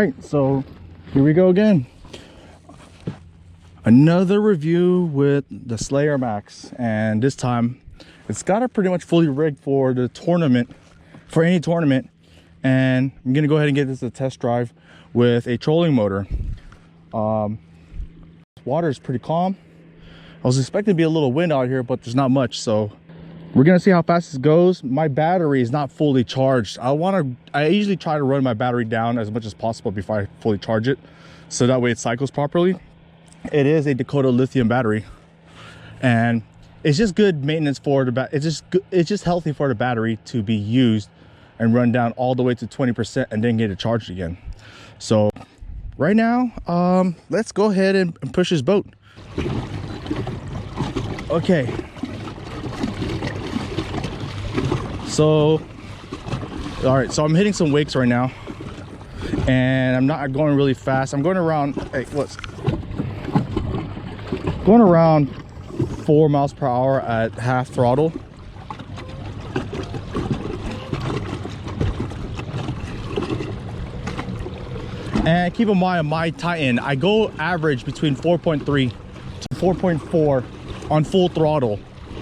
right, so here we go again. Another review with the Slayer Max, and this time it's got it pretty much fully rigged for the tournament, for any tournament. And I'm gonna go ahead and get this a test drive with a trolling motor. Water is pretty calm. I was expecting to be a little wind out here, but there's not much, so we're gonna see how fast this goes. My battery is not fully charged. I usually try to run my battery down as much as possible before I fully charge it, so that way it cycles properly. It is a Dakota lithium battery, and it's just good maintenance for the it's just healthy for the battery to be used and run down all the way to 20% and then get it charged again. So right now, let's go ahead and push this boat. Okay, so all right, so I'm hitting some wakes right now, and I'm not going really fast. I'm going around, hey, going around 4 miles per hour at half throttle. And keep in mind, on my Titan, I go average between 4.3 to 4.4 on full throttle.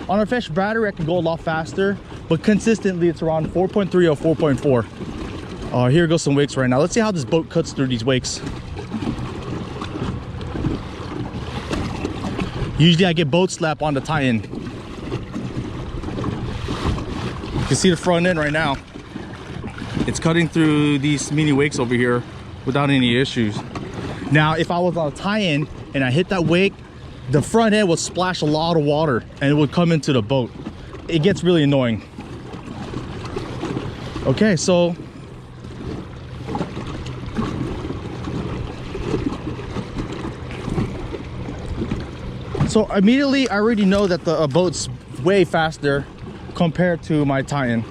On a fresh battery, I can go a lot faster, but consistently it's around 4.3 or 4.4. Here goes some wakes right now. Let's see how this boat cuts through these wakes. Usually I get boat slap on the Titan. You can see the front end right now. It's cutting through these mini wakes over here without any issues. Now, if I was on a Titan and I hit that wake, the front end would splash a lot of water and it would come into the boat. It gets really annoying. Okay, so immediately I already know that the boat's way faster compared to my Titan.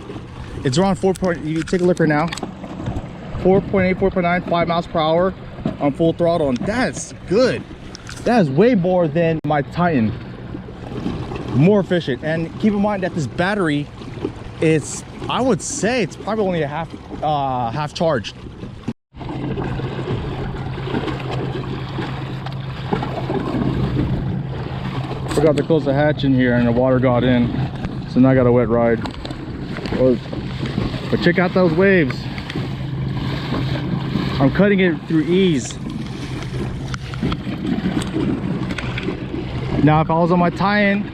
It's around 4. You take a look right now. 4.8, 4.9, 5 miles per hour on full throttle, and that's good. That is way more than my Titan. More efficient. And keep in mind that this battery is, I would say it's probably only a half charged. Forgot to close the hatch in here and the water got in, so now I got a wet ride. But check out those waves. I'm cutting it through ease. Now if I was on my Titan,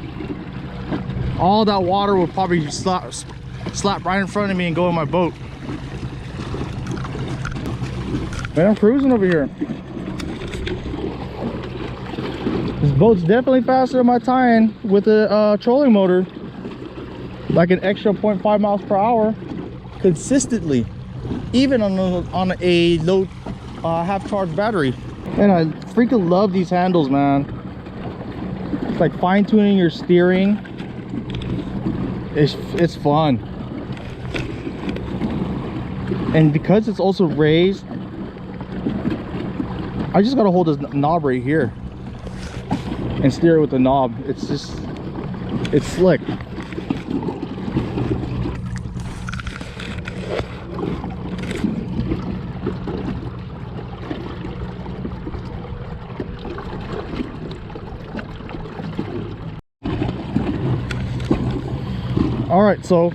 all that water would probably slap right in front of me and go in my boat. Man, I'm cruising over here. This boat's definitely faster than my Titan with a trolling motor, like an extra 0.5 miles per hour consistently, even on a low half charged battery. And I freaking love these handles, man. It's like fine-tuning your steering. It's fun. And because it's also raised, I just gotta hold this knob right here and steer it with the knob. It's slick. All right, so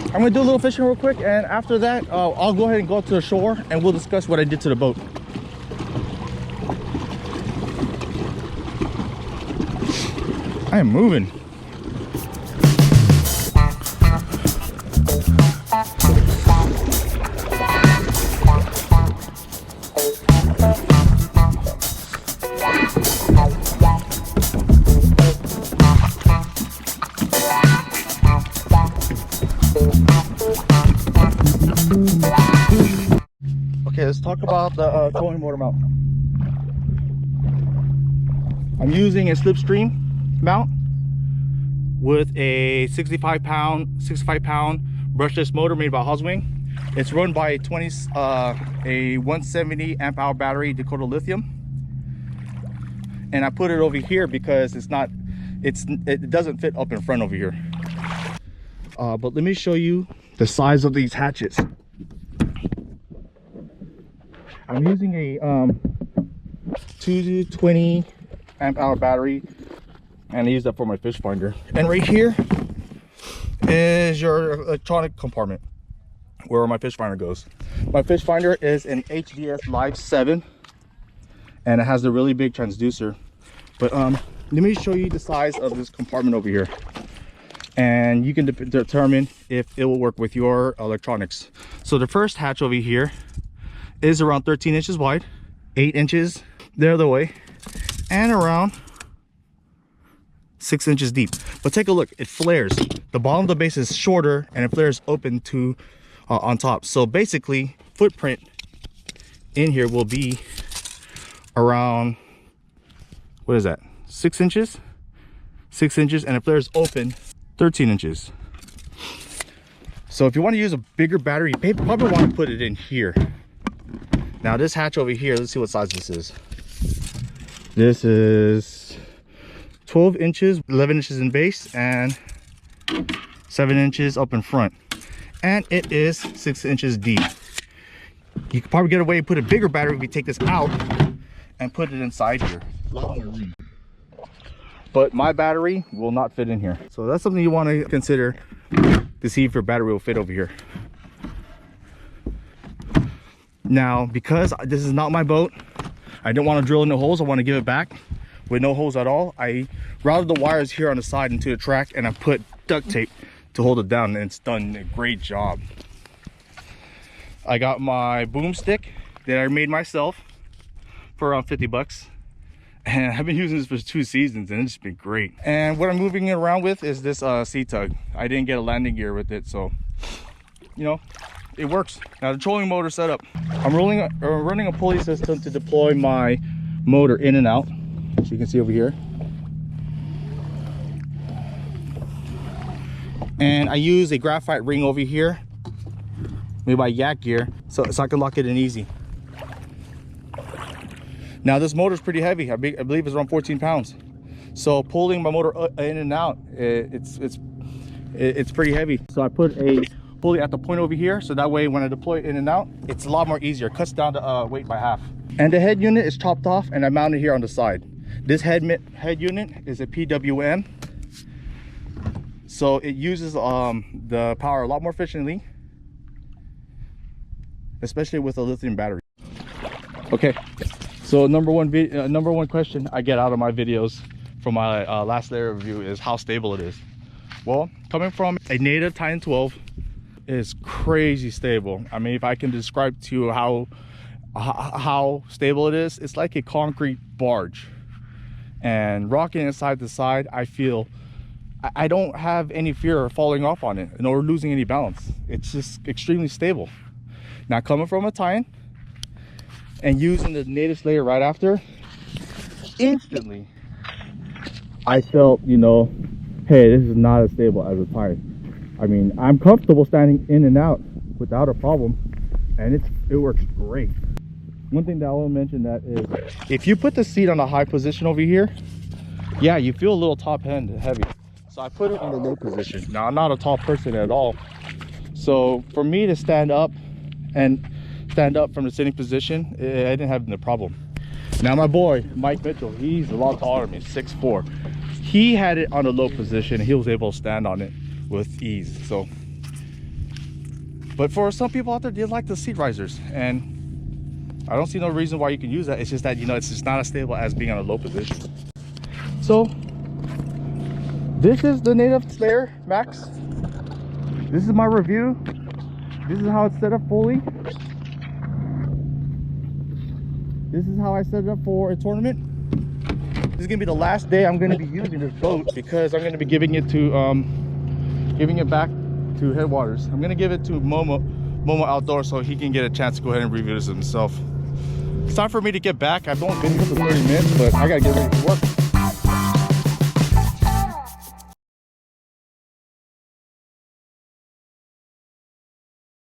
I'm gonna do a little fishing real quick, and after that I'll go ahead and go to the shore and we'll discuss what I did to the boat. I am moving. Okay, let's talk about the trolling motor mount. I'm using a slipstream mount with a 65 pound brushless motor made by Hoswing. It's run by a 170 amp hour battery, Dakota Lithium, and I put it over here because it doesn't fit up in front over here. But let me show you the size of these hatches. I'm using a 220 amp hour battery, and I use that for my fish finder. And right here is your electronic compartment where my fish finder goes. My fish finder is an HDS Live 7, and it has a really big transducer. But let me show you the size of this compartment over here, and you can determine if it will work with your electronics. So the first hatch over here is around 13 inches wide, 8 inches the other way, and around 6 inches deep. But take a look, it flares. The bottom of the base is shorter and it flares open to on top. So basically, footprint in here will be around, what is that, 6 inches? 6 inches, and it flares open 13 inches. So if you want to use a bigger battery, you probably want to put it in here. Now this hatch over here, let's see what size this is. This is 12 inches, 11 inches in base, and 7 inches up in front. And it is 6 inches deep. You could probably get away and put a bigger battery if you take this out and put it inside here. But my battery will not fit in here. So that's something you want to consider to see if your battery will fit over here. Now, because this is not my boat, I don't want to drill in the holes. I want to give it back with no holes at all. I routed the wires here on the side into the track, and I put duct tape to hold it down, and it's done a great job. I got my boomstick that I made myself for around 50 bucks. And I've been using this for 2 seasons, and it's been great. And what I'm moving it around with is this sea tug. I didn't get a landing gear with it, so you know, it works. Now the trolling motor setup, I'm running a pulley system to deploy my motor in and out, as you can see over here. And I use a graphite ring over here made by KAYAK gear, so I can lock it in easy. Now this motor is pretty heavy. I believe it's around 14 pounds. So pulling my motor in and out, it's pretty heavy. So I put a pulley at the point over here, so that way when I deploy it in and out, it's a lot more easier. It cuts down the weight by half. And the head unit is chopped off and I mounted here on the side. This head unit is a PWM, so it uses the power a lot more efficiently, especially with a lithium battery. Okay. So number one question I get out of my videos from my last layer review is how stable it is. Well, coming from a native Titan 12, it's crazy stable. I mean, if I can describe to you how stable it is, it's like a concrete barge. And rocking it side to side, I feel I don't have any fear of falling off on it or losing any balance. It's just extremely stable. Now coming from a Titan and using the native layer right after, instantly I felt, you know, hey, this is not as stable as a Titan. I mean, I'm comfortable standing in and out without a problem, and it works great. One thing that I want to mention that is, if you put the seat on a high position over here, yeah, you feel a little top end heavy. So I put it on a low position. Now I'm not a tall person at all, so for me to stand up from the sitting position, I didn't have the problem. Now my boy Mike Mitchell, he's a lot taller than me, 6'4". He had it on a low position and he was able to stand on it with ease. So, but for some people out there, they like the seat risers, and I don't see no reason why you can use that. It's just that, you know, it's just not as stable as being on a low position. So this is the native Slayer Max. This is my review. This is how it's set up fully. This is how I set it up for a tournament. This is gonna be the last day I'm gonna be using this boat, because I'm gonna be giving it back to Headwaters. I'm gonna give it to Momo Outdoor, so he can get a chance to go ahead and review this himself. It's time for me to get back. I've only been here for 30 minutes, but I gotta get ready to work.